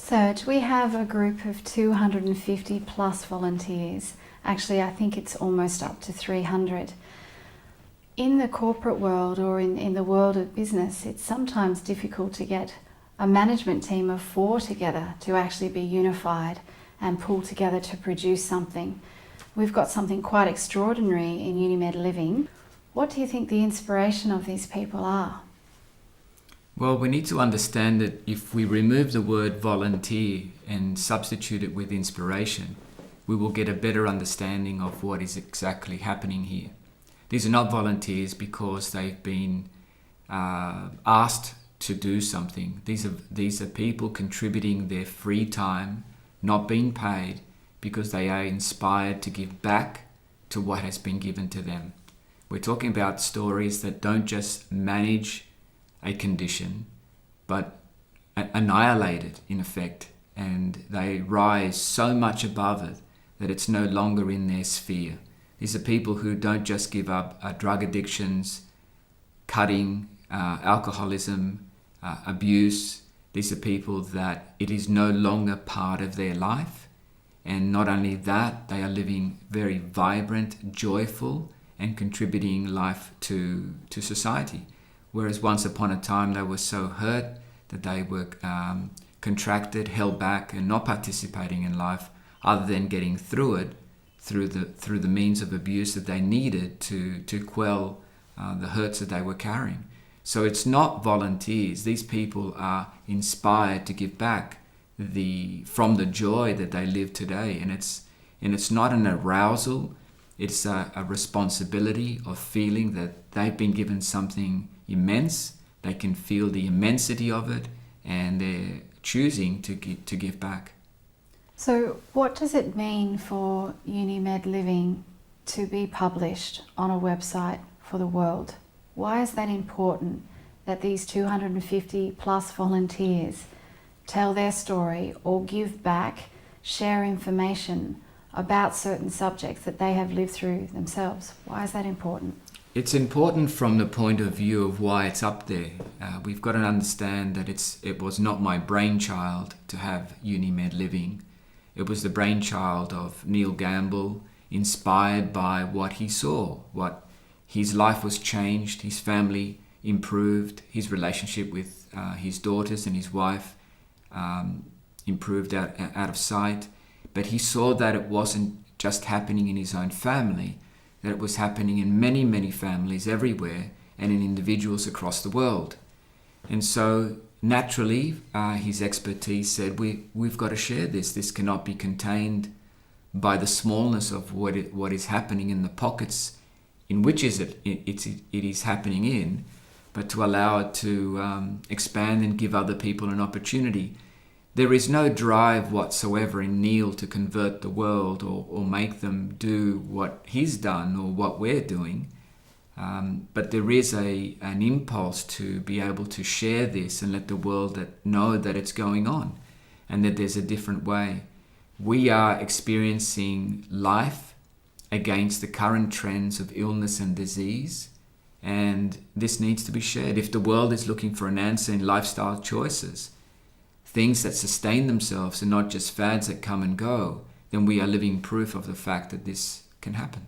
Serge, we have a group of 250 plus volunteers. Actually, I think it's almost up to 300. In the corporate world or in the world of business, it's sometimes difficult to get a management team of 4 together to actually be unified and pull together to produce something. We've got something quite extraordinary in Unimed Living. What do you think the inspiration of these people are? Well, we need to understand that if we remove the word volunteer and substitute it with inspiration, we will get a better understanding of what is exactly happening here. These are not volunteers because they've been asked to do something. These are people contributing their free time, not being paid, because they are inspired to give back to what has been given to them. We're talking about stories that don't just manage a condition, but annihilate it in effect, and they rise so much above it that it's no longer in their sphere. These are people who don't just give up drug addictions, cutting, alcoholism, abuse. These are people that it is no longer part of their life, and not only that, they are living very vibrant, joyful, and contributing life to society. Whereas once upon a time they were so hurt that they were contracted, held back, and not participating in life, other than getting through it through the means of abuse that they needed to quell the hurts that they were carrying. So it's not volunteers. These people are inspired to give back from the joy that they live today, and it's not an arousal. It's a responsibility of feeling that they've been given something immense. They can feel the immensity of it, and they're choosing to give back. So what does it mean for Unimed Living to be published on a website for the world? Why is that important that these 250 plus volunteers tell their story or give back, share information about certain subjects that they have lived through themselves? Why is that important? It's important from the point of view of why it's up there. We've got to understand that it was not my brainchild to have Unimed Living. It was the brainchild of Neil Gamble, inspired by what he saw, what his life was changed, his family improved, his relationship with his daughters and his wife improved out of sight. But he saw that it wasn't just happening in his own family, that it was happening in many, many families everywhere and in individuals across the world. And so naturally, his expertise said, we've got to share this. This cannot be contained by the smallness of what is happening in the pockets in which it is happening in, but to allow it to expand and give other people an opportunity. There is no drive whatsoever in Neil to convert the world or make them do what he's done or what we're doing. But there is an impulse to be able to share this and let the world know that it's going on and that there's a different way. We are experiencing life against the current trends of illness and disease, and this needs to be shared. If the world is looking for an answer in lifestyle choices, things that sustain themselves and not just fads that come and go, then we are living proof of the fact that this can happen.